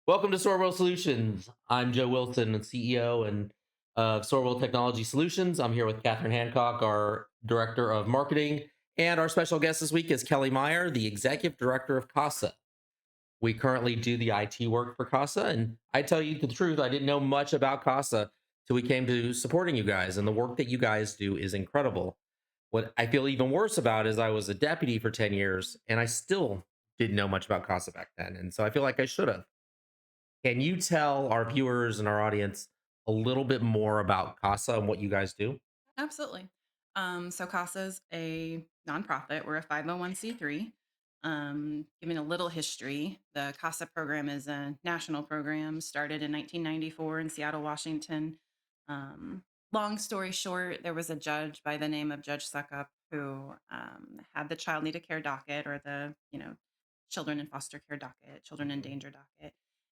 Welcome to SorWil Solutions. I'm Joe Wilson, CEO and SorWil Technology Solutions. I'm here with Kathryn Hancock, our Director of Marketing, and our special guest this week is Kelly Meyer, the Executive Director of CASA. We currently do the IT work for CASA, and I tell you the truth, I didn't know much about CASA till we came to supporting you guys, and the work that you guys do is incredible. What I feel even worse about is I was a deputy for 10 years, and I still didn't know much about CASA back then, and so I feel like I should have. Can you tell our viewers and our audience a little bit more about CASA and what you guys do? Absolutely. So CASA is a nonprofit. We're a 501(c)(3). Giving a little history, the CASA program is a national program started in 1994 in Seattle, Washington. Long story short, there was a judge by the name of Judge Suckup who had the child need a care docket, or the children in foster care docket, children in danger docket,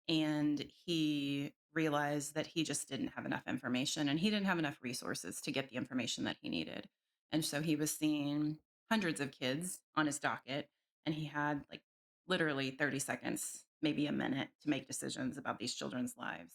and he realized that he just didn't have enough information, and he didn't have enough resources to get the information that he needed. And so he was seeing hundreds of kids on his docket, and he had like literally 30 seconds, maybe a minute, to make decisions about these children's lives.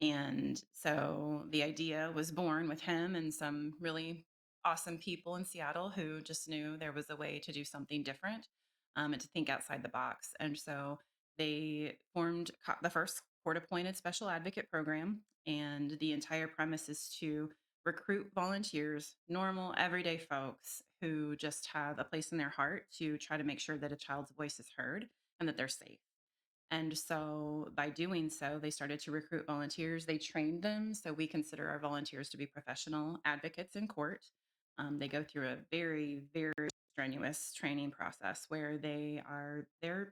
And so the idea was born with him and some really awesome people in Seattle who just knew there was a way to do something different, and to think outside the box. And so they formed the first court appointed special advocate program. And the entire premise is to recruit volunteers, normal, everyday folks who just have a place in their heart to try to make sure that a child's voice is heard and that they're safe. And so by doing so, they started to recruit volunteers. They trained them. So we consider our volunteers to be professional advocates in court. They go through a very, very strenuous training process where they're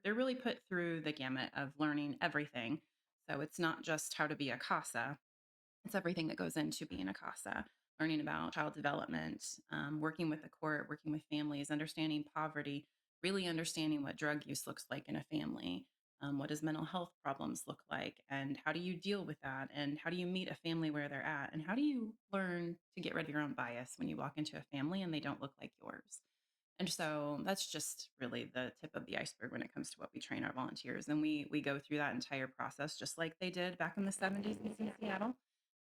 really put through the gamut of learning everything. So it's not just how to be a CASA, it's everything that goes into being a CASA, learning about child development, working with the court, working with families, understanding poverty, really understanding what drug use looks like in a family. What does mental health problems look like? And how do you deal with that? And how do you meet a family where they're at? And how do you learn to get rid of your own bias when you walk into a family and they don't look like yours? And so that's just really the tip of the iceberg when it comes to what we train our volunteers. And we go through that entire process just like they did back in the 70s in Seattle.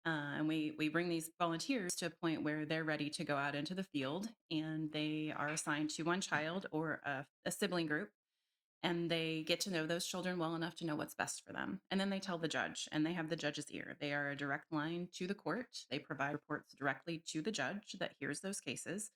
And we bring these volunteers to a point where they're ready to go out into the field, and they are assigned to one child or a sibling group, and they get to know those children well enough to know what's best for them. And then they tell the judge, and they have the judge's ear. They are a direct line to the court. They provide reports directly to the judge that hears those cases.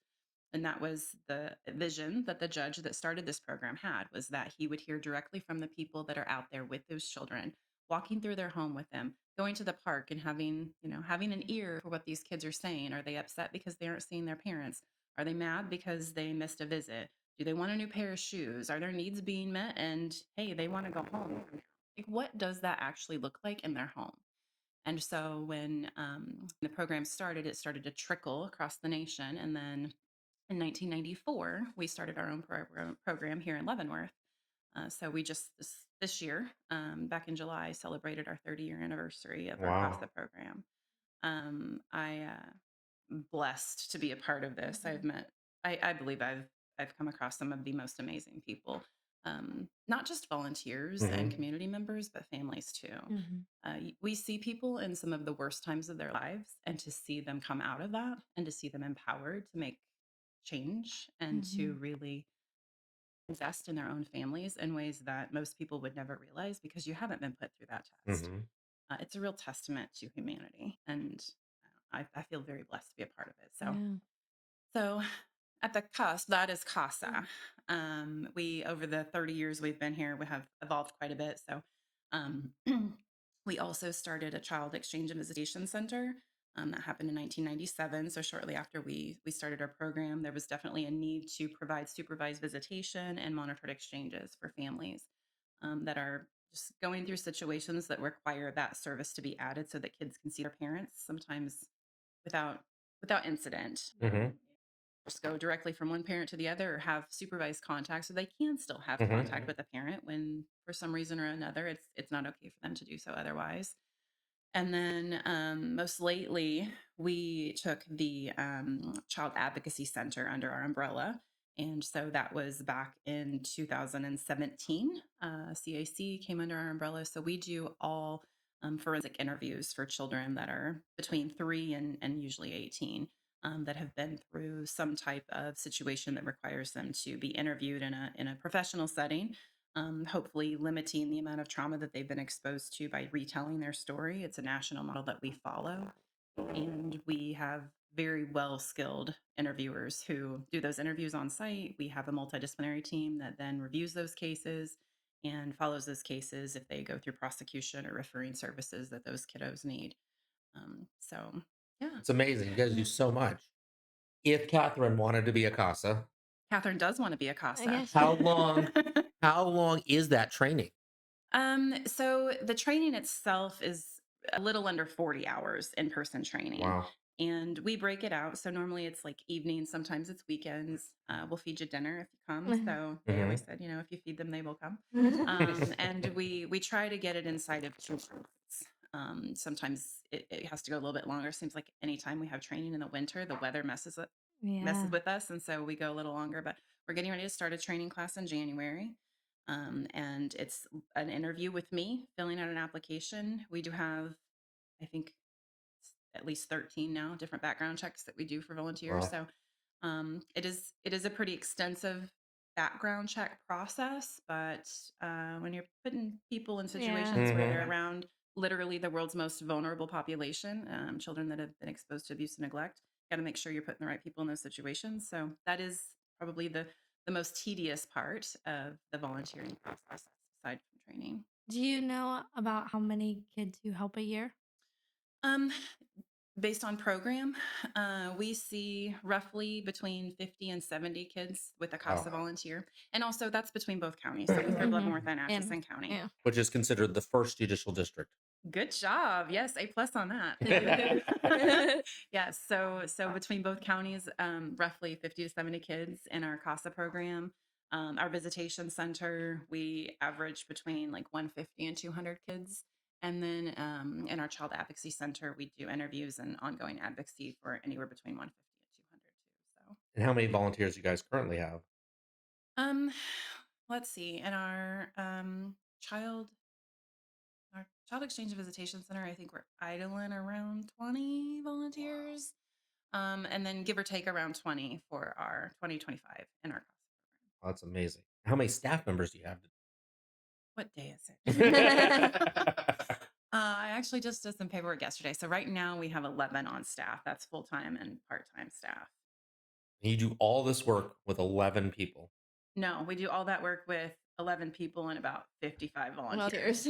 And that was the vision that the judge that started this program had, was that he would hear directly from the people that are out there with those children, walking through their home with them, going to the park and having an ear for what these kids are saying. Are they upset because they aren't seeing their parents? Are they mad because they missed a visit? Do they want a new pair of shoes? Are their needs being met? And hey, they want to go home. Like, what does that actually look like in their home? And so when the program started, it started to trickle across the nation. And then in 1994, we started our own program here in Leavenworth. So we just this year, back in July, celebrated our 30-year anniversary of our Wow. CASA program. I blessed to be a part of this. I believe I've come across some of the most amazing people, not just volunteers and Hmm. community members, but families too. Mhm. We see people in some of the worst times of their lives, and to see them come out of that, and to see them empowered to make change and to Mhm. really invest in their own families in ways that most people would never realize because you haven't been put through that test. Hmm. It's a real testament to humanity, and I feel very blessed to be a part of it. Yeah. So at the cusp, that is CASA. We over the 30 years we've been here, we have evolved quite a bit. So um, we also started a child exchange and visitation center. That happened in 1997. So shortly after we started our program, there was definitely a need to provide supervised visitation and monitored exchanges for families that are just going through situations that require that service to be added so that kids can see their parents, sometimes without incident. Hmm. Just go directly from one parent to the other, or have supervised contact, so they can still have contact Hmm. with the parent when for some reason or another it's not okay for them to do so otherwise. And then most lately we took the child advocacy center under our umbrella, And so that was back in 2017. CAC came under our umbrella. So we do all forensic interviews for children that are between 3 and usually 18 that have been through some type of situation that requires them to be interviewed in a professional setting, hopefully limiting the amount of trauma that they've been exposed to by retelling their story. It's a national model that we follow. And we have very well skilled interviewers who do those interviews on site. We have a multidisciplinary team that then reviews those cases and follows those cases if they go through prosecution or referring services that those kiddos need. So, yeah. It's amazing. You guys do so much. If Kathryn wanted to be a CASA, Kathryn does want to be a I CASA. guess. how long is that training? So the training itself is a little under 40 hours in person training. Wow. And we break it out. So normally it's like evenings, sometimes it's weekends. We'll feed you dinner if you come. So they always said, if you feed them, they will come. And we try to get it inside of 2 months. Sometimes it has to go a little bit longer. Seems like anytime we have training in the winter, the weather messes Yeah. with us, and so we go a little longer. But we're getting ready to start a training class in January. And it's an interview with me, filling out an application. We do have, I think, at least 13 now different background checks that we do for volunteers. Wow. So it is a pretty extensive background check process. But when you're putting people in situations where they're around literally the world's most vulnerable population, children that have been exposed to abuse and neglect, got to make sure you're putting the right people in those situations. So that is probably the most tedious part of the volunteering process aside from training. Do you know about how many kids you help a year? Based on program, we see roughly between 50 and 70 kids with a CASA volunteer. And also that's between both counties. So Luther, Leavenworth, and Atchison County. Yeah. Which is considered the First Judicial District. Good job. Yes, A+ on that. Yes. So between both counties, roughly 50 to 70 kids in our CASA program. Our visitation center, we average between like 150 and 200 kids. And then in our child advocacy center, we do interviews and ongoing advocacy for anywhere between 150 and 200 too. And how many volunteers you guys currently have? So, let's see. In our child exchange and visitation center, I think we're idling around 20 volunteers. And then give or take around 20 for our 2025 in our CASA program. Oh, that's amazing. How many staff members do you have? What day is it? I actually just did some paperwork yesterday. So right now we have 11 on staff. That's full-time and part-time staff. You do all this work with 11 people. No, we do all that work with 11 people and about 55 volunteers.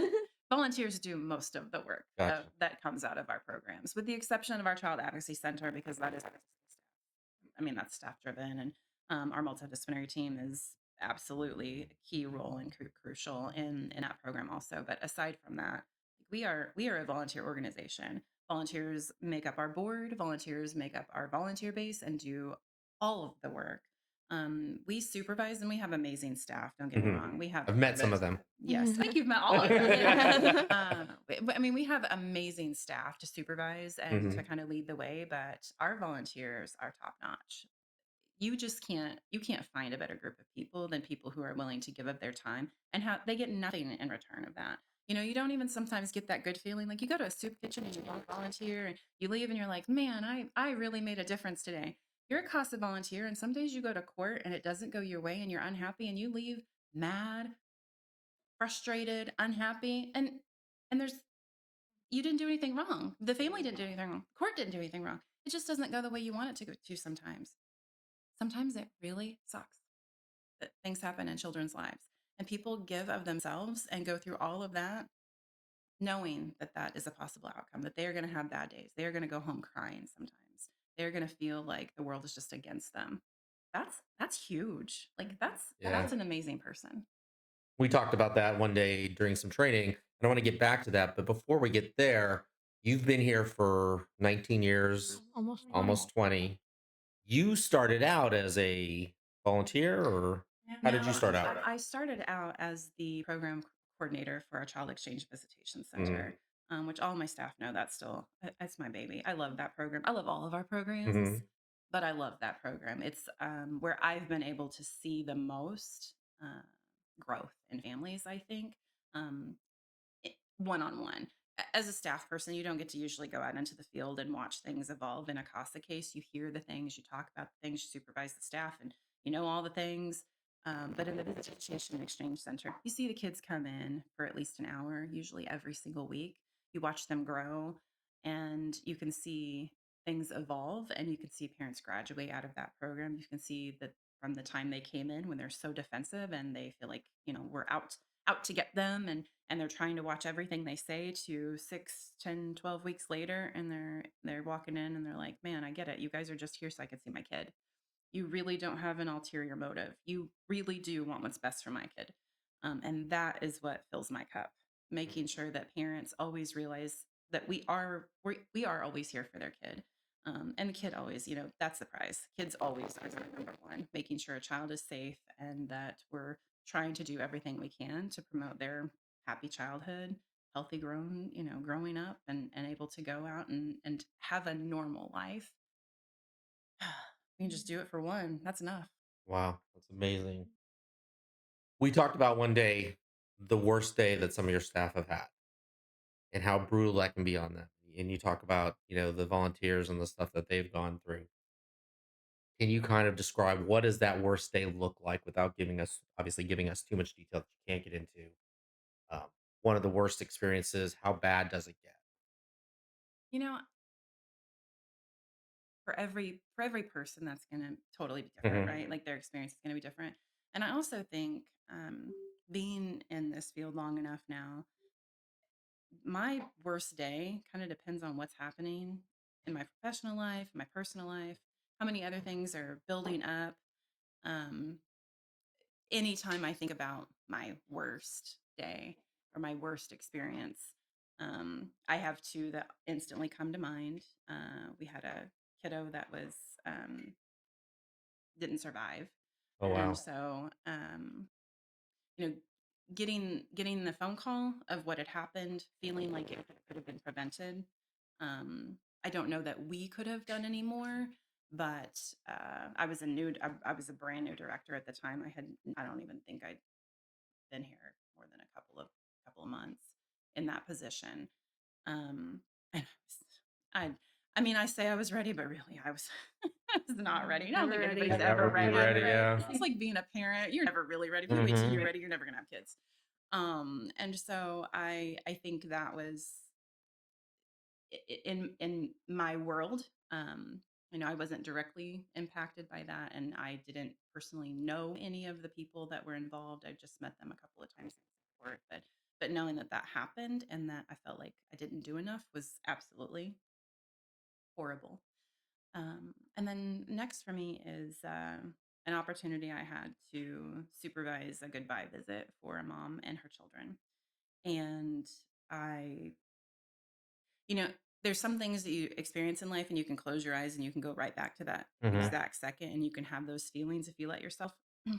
Volunteers do most of the work Gotcha. that comes out of our programs, with the exception of our child advocacy center, because that is, that's staff driven, and our multidisciplinary team is absolutely a key role and crucial in that program also. But aside from that, we are a volunteer organization. Volunteers make up our board. Volunteers make up our volunteer base and do all of the work. We supervise, and we have amazing staff. Don't get me wrong. I've met some of them. Yes, I think you've met all of them. But we have amazing staff to supervise and to kind of lead the way. But our volunteers are top notch. You can't find a better group of people than people who are willing to give up their time, and how they get nothing in return of that. You don't even sometimes get that good feeling. Like, you go to a soup kitchen and you don't volunteer, and you leave and you're like, man, I really made a difference today. You're a CASA volunteer, and some days you go to court and it doesn't go your way and you're unhappy, and you leave mad, frustrated, unhappy, and you didn't do anything wrong. The family didn't do anything wrong. Court didn't do anything wrong. It just doesn't go the way you want it to go to sometimes. Sometimes it really sucks that things happen in children's lives, and people give of themselves and go through all of that knowing that that is a possible outcome, that they are going to have bad days. They are going to go home crying sometimes. They're going to feel like the world is just against them. That's huge. Like, that's an amazing person. We talked about that one day during some training. I don't want to get back to that, but before we get there, you've been here for 19 years, almost 20. You started out as a volunteer, or how did you start out? I started out as the program coordinator for our child exchange visitation center, which all my staff know. That's my baby. I love that program. I love all of our programs. but I love that program. It's where I've been able to see the most growth in families, I think. Um, one on one. As a staff person, you don't get to usually go out into the field and watch things evolve. In a CASA case, you hear the things, you talk about the things, you supervise the staff, and you know all the things. But in the Visitation and Exchange Center, you see the kids come in for at least an hour, usually every single week. You watch them grow, and you can see things evolve, and you can see parents graduate out of that program. You can see that from the time they came in when they're so defensive and they feel like, we're out to get them, and they're trying to watch everything they say, to 6, 10, 12 weeks later, and they're walking in and they're like, man, I get it, you guys are just here so I can see my kid. You really don't have an ulterior motive. You really do want what's best for my kid. And that is what fills my cup, making sure that parents always realize that we are always here for their kid. And the kid always, that's the prize. Kids always are our number one, making sure a child is safe and that we're trying to do everything we can to promote their happy childhood, healthy growing up, and able to go out and have a normal life. You can just do it for one. That's enough. Wow, that's amazing. We talked about one day the worst day that some of your staff have had and how brutal that can be on them. And you talk about, the volunteers and the stuff that they've gone through. Can you kind of describe what does that worst day look like without giving us too much detail that you can't get into? Um, One of the worst experiences, how bad does it get? You know, for every person, that's going to totally be different, Hmm. right? Like their experience is going to be different. And I also think, being in this field long enough now, my worst day kind of depends on what's happening in my professional life, my personal life, how many other things are building up. Um, Anytime I think about my worst day or my worst experience, I have two that instantly come to mind. We had a kiddo that was didn't survive, Oh, and wow. so you know, getting the phone call of what had happened, feeling like it could have been prevented. I don't know that we could have done any more, but I was a brand new director at the time. I don't even think I'd been here more than a couple of months in that position. And I I mean, I say I was ready, but really I was I was not ready. I don't Never think ready. anybody's You'll ever never be ready, ready, right? yeah. It's like being a parent. You're never really ready. If you wait till Hmm. you're ready, you're never gonna have kids. And so I think that was in my world. I wasn't directly impacted by that, and I didn't personally know any of the people that were involved. I just met them a couple of times before, but knowing that that happened and that I felt like I didn't do enough was absolutely horrible. And then next for me is an opportunity I had to supervise a goodbye visit for a mom and her children. And I you know, there's some things that you experience in life and you can close your eyes and you can go right back to that Hmm. exact second and you can have those feelings if you let yourself.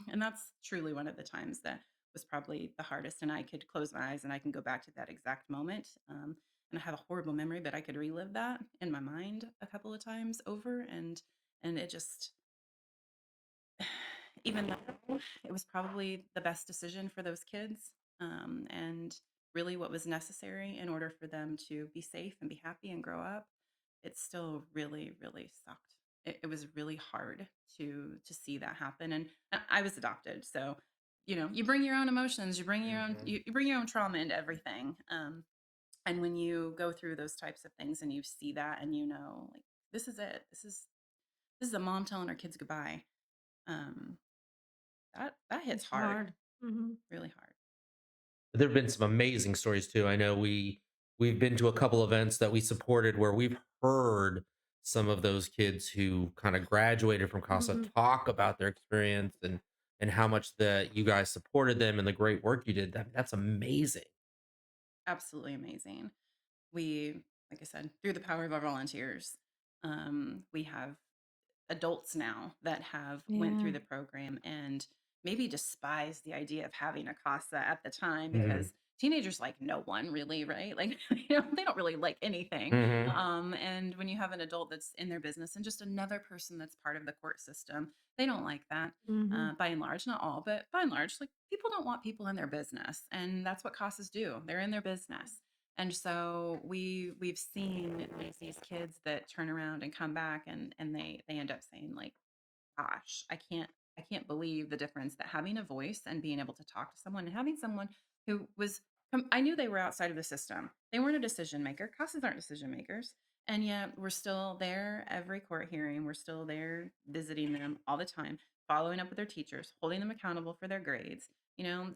And that's truly one of the times that was probably the hardest. And I could close my eyes and I can go back to that exact moment. And I have a horrible memory, but I could relive that in my mind a couple of times over, and it just, even though it was probably the best decision for those kids, and really what was necessary in order for them to be safe and be happy and grow up, it still really, really sucked. It was really hard to see that happen. And I was adopted, so you bring your own emotions, you bring your own Hmm. you bring your own trauma into everything. And when you go through those types of things and you see that and like, this is it, this is a mom telling her kids goodbye. um, that hits It's hard, hard. Hmm. really hard. There have been some amazing stories too. I know we've been to a couple events that we supported where we've heard some of those kids who kind of graduated from CASA Hmm. talk about their experience and how much that you guys supported them and the great work you did. That's amazing. Absolutely amazing. We, like I said, through the power of our volunteers, we have adults now that have went Yeah. through the program, and maybe despised the idea of having a CASA at the time Hmm. because teenagers like no one really, right? Like, they don't really like anything. Hmm. And when you have an adult that's in their business and just another person that's part of the court system, they don't like that. Hmm. By and large, not all, but by and large, like people don't want people in their business, and that's what CASAs do. They're in their business, and so we've seen these kids that turn around and come back, and they end up saying like, gosh, I can't believe the difference that having a voice and being able to talk to someone and having someone who was I knew they were outside of the system. They weren't a decision maker. CASAs aren't decision makers. And yet we're still there every court hearing. We're still there visiting them all the time, following up with their teachers, holding them accountable for their grades.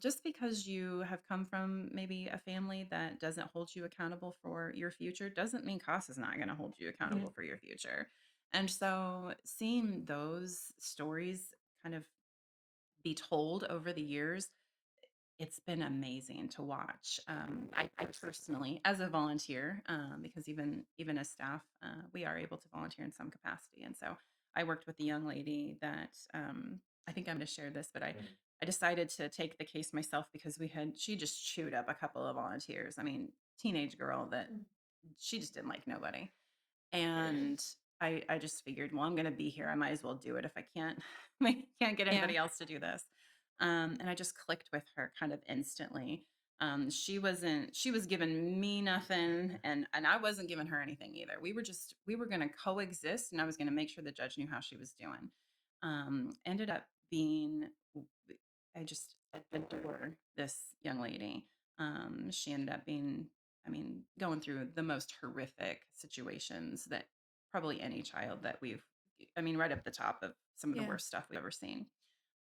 Just because you have come from maybe a family that doesn't hold you accountable for your future doesn't mean CASA is not going to hold you Yeah. accountable for your future. And so seeing those stories kind of be told over the years, it's been amazing to watch. I personally, as a volunteer, because even as staff, we are able to volunteer in some capacity. And so I worked with a young lady that I think I'm going to share this, but I decided to take the case myself because she just chewed up a couple of volunteers. I mean, teenage girl that she just didn't like nobody. And I just figured, well, I'm gonna be here. I might as well do it if I can't I can't get Yeah. anybody else to do this. And I just clicked with her kind of instantly. She was giving me nothing and I wasn't giving her anything either. We were gonna coexist and I was gonna make sure the judge knew how she was doing. Ended up being I just adore this young lady. She ended up being I mean, going through the most horrific situations that probably any child that I mean, right up the top of some of the Yeah. worst stuff we've ever seen.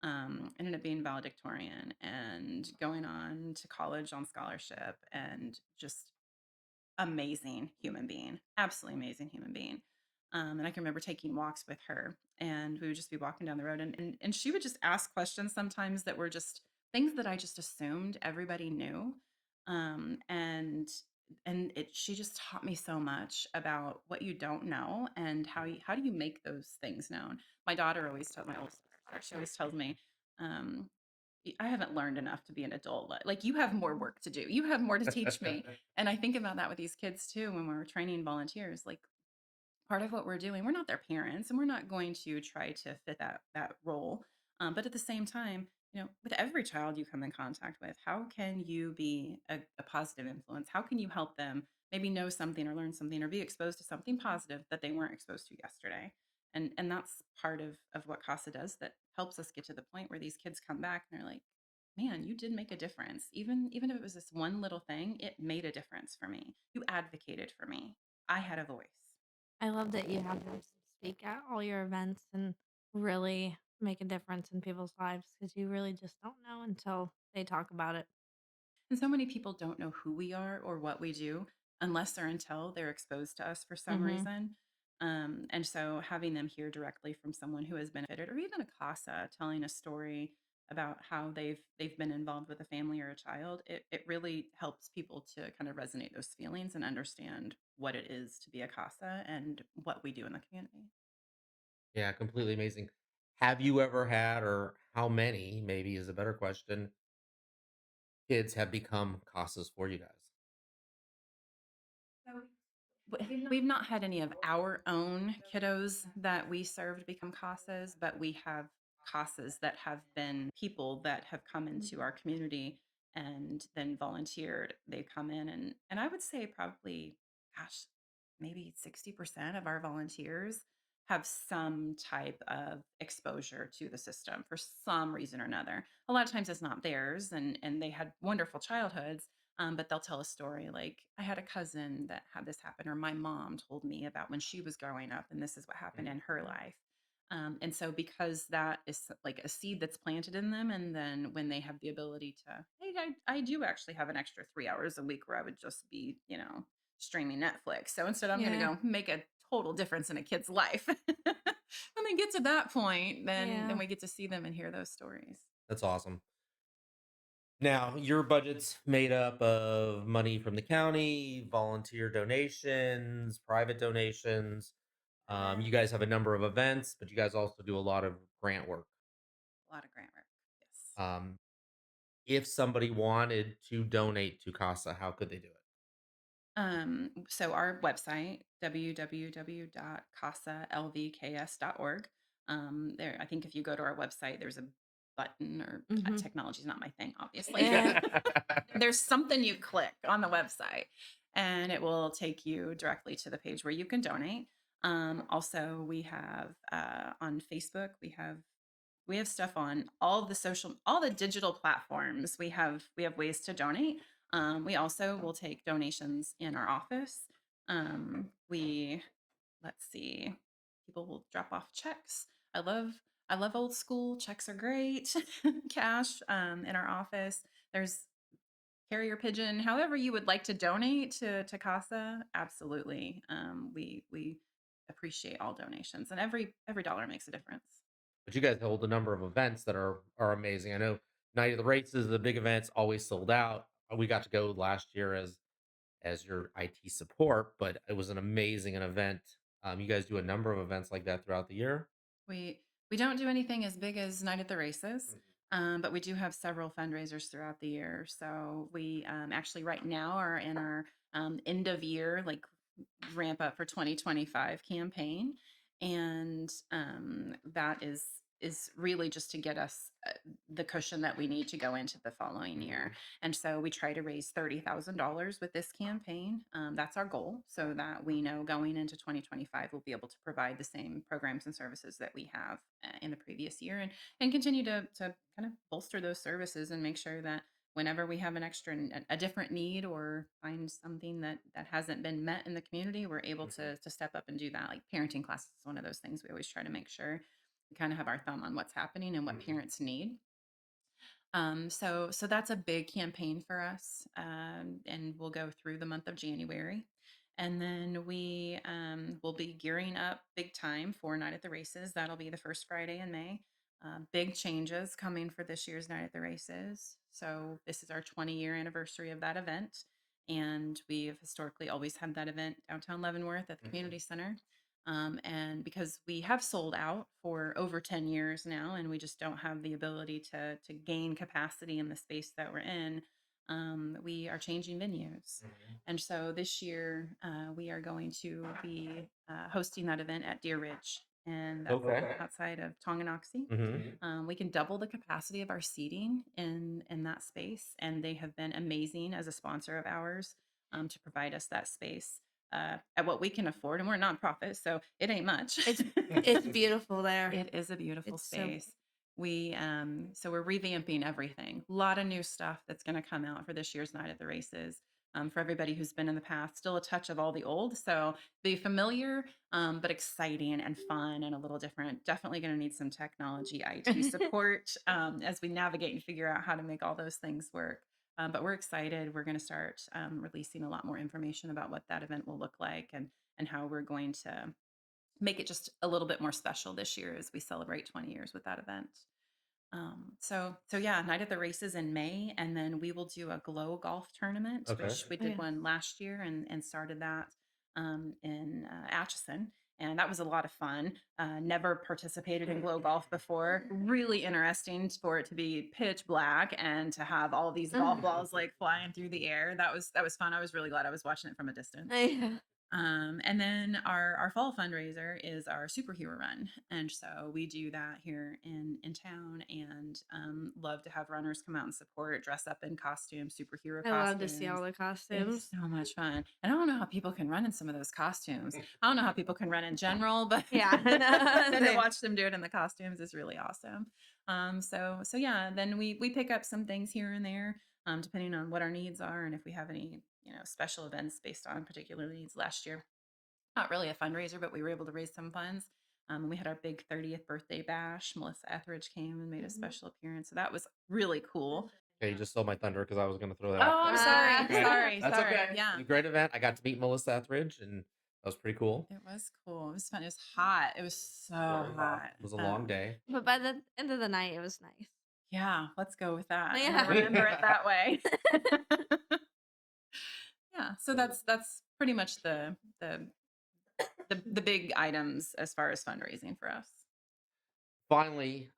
Ended up being valedictorian and going on to college on scholarship and just amazing human being, absolutely amazing human being. And I can remember taking walks with her, and we would just be walking down the road, and she would just ask questions sometimes that were just things that I just assumed everybody knew. And she just taught me so much about what you don't know and how do you make those things known. My daughter always tells my oldest daughter, she always tells me, um, I haven't learned enough to be an adult. Like you have more work to do. You have more to teach me. And I think about that with these kids too when we're training volunteers. Like part of what we're doing, we're not their parents and we're not going to try to fit that role. But at the same time, with every child you come in contact with, how can you be a positive influence? How can you help them maybe know something or learn something or be exposed to something positive that they weren't exposed to yesterday? And that's part of what CASA does that helps us get to the point where these kids come back and they're like, man, you did make a difference. Even if it was this one little thing, it made a difference for me. You advocated for me. I had a voice. I love that you have them speak at all your events and really make a difference in people's lives because you really just don't know until they talk about it. And so many people don't know who we are or what we do unless or until they're exposed to us for some Hmm. reason. And so having them hear directly from someone who has benefited, or even a CASA telling a story about how they've been involved with a family or a child, it really helps people to kind of resonate those feelings and understand what it is to be a CASA and what we do in the community. Yeah, completely amazing. Have you ever had, or how many, maybe is a better question, kids have become CASAs for you guys? We've not had any of our own kiddos that we served become CASAs, but we have CASAs that have been people that have come into our community and then volunteered. They've come in and I would say probably, gosh, maybe 60% of our volunteers have some type of exposure to the system for some reason or another. A lot of times it's not theirs and they had wonderful childhoods, but they'll tell a story like, I had a cousin that had this happen, or my mom told me about when she was growing up, and this is what happened in her life. And so, because that is like a seed that's planted in them, and then when they have the ability to, hey, I do actually have an extra 3 hours a week where I would just be, streaming Netflix. So instead, I'm going to Yeah. go make a total difference in a kid's life. When they get to that point, then Yeah. we get to see them and hear those stories. That's awesome. Now, your budget's made up of money from the county, volunteer donations, private donations. You guys have a number of events, but you guys also do a lot of grant work. A lot of grant work. Yes. Um, if somebody wanted to donate to CASA, how could they do it? So our website, www.casalvks.org. There, I think if you go to our website, there's a button, or Mhm. technology is not my thing, obviously. Yeah. There's something you click on the website, and it will take you directly to the page where you can donate. Also, we have on Facebook, we have stuff on all the digital platforms. We have ways to donate. We also will take donations in our office. We Let's see, people will drop off checks. I love old school checks are great. Cash in our office. There's carrier pigeon. However you would like to donate to CASA, absolutely. We appreciate all donations, and every dollar makes a difference. But you guys hold a number of events that are amazing. I know Night of the Races, the big events, always sold out. We got to go last year as your IT support, but it was an amazing event. You guys do a number of events like that throughout the year. We don't do anything as big as Night at the Races, Mhm. but we do have several fundraisers throughout the year. So we actually right now are in our end of year, like, ramp up for 2025 campaign, and that is really just to get us the cushion that we need to go into the following year. And so we try to raise $30,000 with this campaign. That's our goal, so that we know going into 2025 we'll be able to provide the same programs and services that we have in the previous year, and continue to kind of bolster those services and make sure that whenever we have an extra, a different need, or find something that hasn't been met in the community, we're able to step up and do that. Like parenting classes is one of those things we always try to make sure we kind of have our thumb on what's happening and what Mhm. parents need. So that's a big campaign for us, and we'll go through the month of January, and then we will be gearing up big time for Night at the Races. That'll be the first Friday in May. Big changes coming for this year's Night at the Races. So this is our 20-year anniversary of that event, and we've historically always had that event downtown Leavenworth at the Mhm. community center. And because we have sold out for over 10 years now, and we just don't have the ability to gain capacity in the space that we're in, we are changing venues. Mhm. And so this year, we are going to be hosting that event at Deer Ridge, and that's Okay. outside of Tonganoxie. Mhm. We can double the capacity of our seating in that space, and they have been amazing as a sponsor of ours, to provide us that space at what we can afford. And we're a nonprofit, so it ain't much. It's beautiful there. It is a beautiful It's so space. So we're revamping everything. A lot of new stuff that's going to come out for this year's Night at the Races. For everybody who's been in the past, still a touch of all the old. So be familiar, but exciting and fun and a little different. Definitely going to need some technology, IT support, as we navigate and figure out how to make all those things work. But we're excited. We're going to start releasing a lot more information about what that event will look like, and how we're going to make it just a little bit more special this year as we celebrate 20 years with that event. So yeah, Night at the Races in May, and then we will do a Glow Golf tournament, Okay. which we Oh, did yeah. one last year, and started that in Atchison, and that was a lot of fun. Never participated in Glow Golf before. Really interesting for it to be pitch black and to have all these golf balls like flying through the air. That was fun. I was really glad I was watching it from a distance. Yeah. And then our fall fundraiser is our superhero run, and so we do that here in town, and love to have runners come out and support, dress up in costumes, superhero I love to see costumes. all the It's costumes. so much fun, and I don't know how people can run in some of those costumes. I don't know how people can run in general, but Yeah. then to Same. watch them do it in the costumes is really awesome. So yeah, then we pick up some things here and there, depending on what our needs are, and if we have any special events based on particular needs. Last year, not really a fundraiser, but we were able to raise some funds. We had our big 30th birthday bash. Melissa Etheridge came and made a special appearance, so that was really cool. Okay, you just stole my thunder because I was going to throw that Oh, out I'm there. sorry. Ah. Okay. Sorry. That's Sorry. okay. Yeah. Great event. I got to meet Melissa Etheridge, and that was pretty cool. It was cool. It was fun. It was hot. It was so Very hot. It was a long day. But by the end of the night, it was nice. Yeah, let's go with that. I'm Yeah. gonna remember it that way. Yeah, so that's pretty much the big items as far as fundraising for us. finally,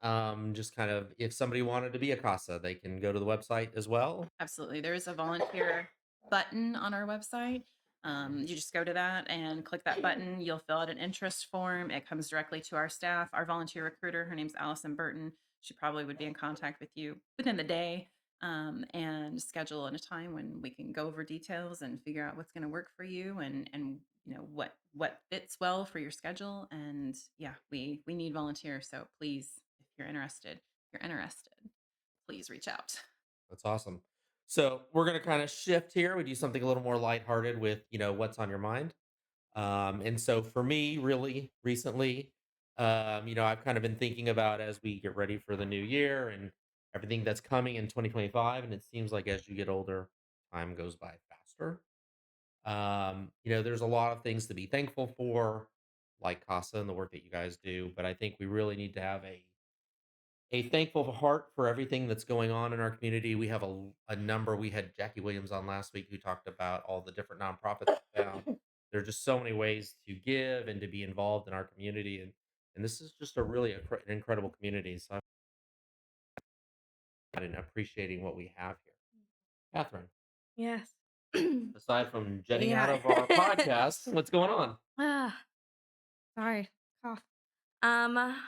just kind of if somebody wanted to be a CASA, they can go to the website as well. Absolutely. There is a volunteer button on our website. You just go to that and click that button. You'll fill out an interest form. It comes directly to our staff. Our volunteer recruiter, her name's Allison Burton. She probably would be in contact with you within the day, and schedule in a time when we can go over details and figure out what's going to work for you, and what fits well for your schedule. And yeah, we need volunteers. So please, if you're interested, please reach out. That's awesome. So we're gonna kind of shift here. We do something a little more lighthearted with what's on your mind. And so for me, really recently, I've kind of been thinking about as we get ready for the new year and everything that's coming in 2025. And it seems like as you get older, time goes by faster. There's a lot of things to be thankful for, like CASA and the work that you guys do. But I think we really need to have a thankful heart for everything that's going on in our community. We have a number. We had Jackie Williams on last week who talked about all the different nonprofits we found. There are just so many ways to give and to be involved in our community, and this is just a really an incredible community. So I'm appreciating what we have here. Catherine, Yes. aside from jetting out Yeah. of our podcast, what's going on? Ah, sorry, cough. Um,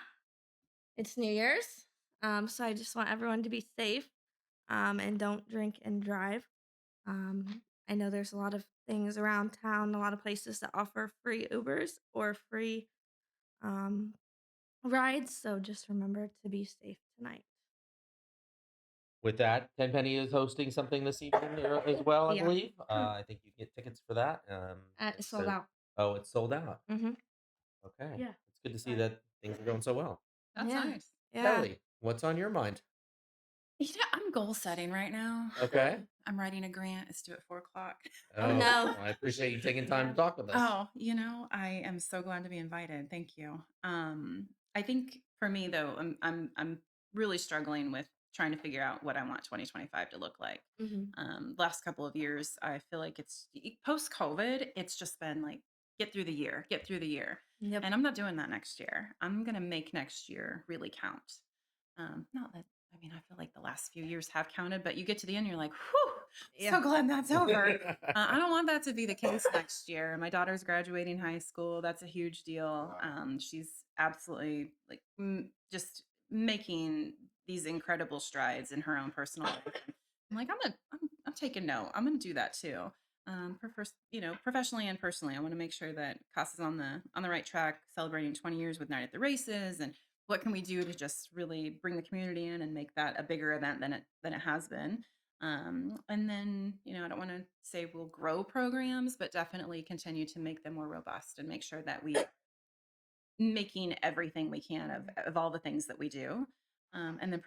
it's New Year's. So I just want everyone to be safe. And don't drink and drive. I know there's a lot of things around town, a lot of places that offer free Ubers or free um rides. So just remember to be safe tonight. With that, Tenpenny is hosting something this evening as well, I Yeah. believe. I think you get tickets for that. It's sold out. Oh, it's sold out. Mm-hmm. Okay. Yeah. It's good to see that things are going so well. That's Yeah. nice. Yeah. Kelly, what's on your mind? I'm goal setting right now. Okay. I'm writing a grant. It's due at 4 o'clock. Oh, no. well, I appreciate you taking time to talk with us. Oh, I am so glad to be invited. Thank you. I think for me though, I'm really struggling with trying to figure out what I want 2025 to look like. Mm-hmm. Last couple of years, I feel like it's post COVID. It's just been like get through the year, get through the year, Yep. and I'm not doing that next year. I'm gonna make next year really count. Not that I mean, I feel like the last few years have counted, but you get to the end, you're like, whew, Yeah. so glad that's over. I don't want that to be the case next year. My daughter's graduating high school. That's a huge deal. She's absolutely like just making these incredible strides in her own personal life. I'm like, I'm taking note. I'm going to do that too. Professionally and personally, I want to make sure that CASA's on the right track, celebrating 20 years with Night at the Races, and what can we do to just really bring the community in and make that a bigger event than it has been. And then, I don't want to say we'll grow programs, but definitely continue to make them more robust and make sure that we making everything we can of all the things that we do. And then,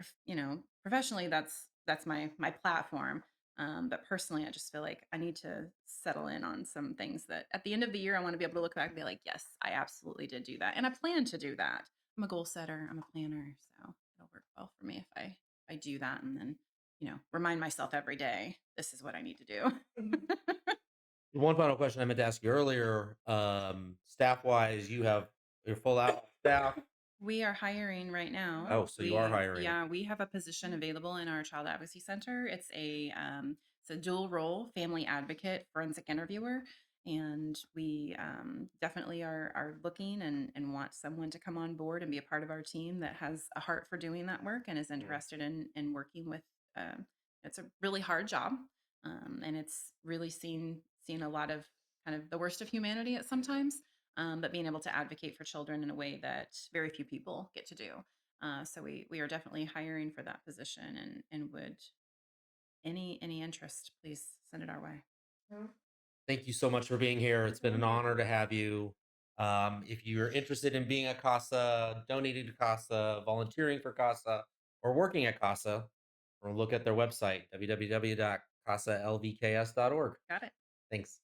professionally, that's my platform. But personally, I just feel like I need to settle in on some things that at the end of the year, I want to be able to look back and be like, yes, I absolutely did do that. And I plan to do that. I'm a goal setter. I'm a planner. So it'll work well for me if I do that. And then, remind myself every day, this is what I need to do. One final question I meant to ask you earlier. Staff wise, you're full out staff. We are hiring right now. Oh, so you are hiring. Yeah, we have a position available in our Child Advocacy Center. It's a dual role, family advocate, forensic interviewer, and we definitely are looking and want someone to come on board and be a part of our team that has a heart for doing that work and is interested in working with. It's a really hard job, and it's really seen a lot of kind of the worst of humanity at sometimes, but being able to advocate for children in a way that very few people get to do. So we are definitely hiring for that position, and would any interest, please send it our way. Thank you so much for being here. It's been an honor to have you. If you're interested in being a CASA, donating to CASA, volunteering for CASA, or working at CASA, or look at their website, www.casalvks.org. Got it. Thanks.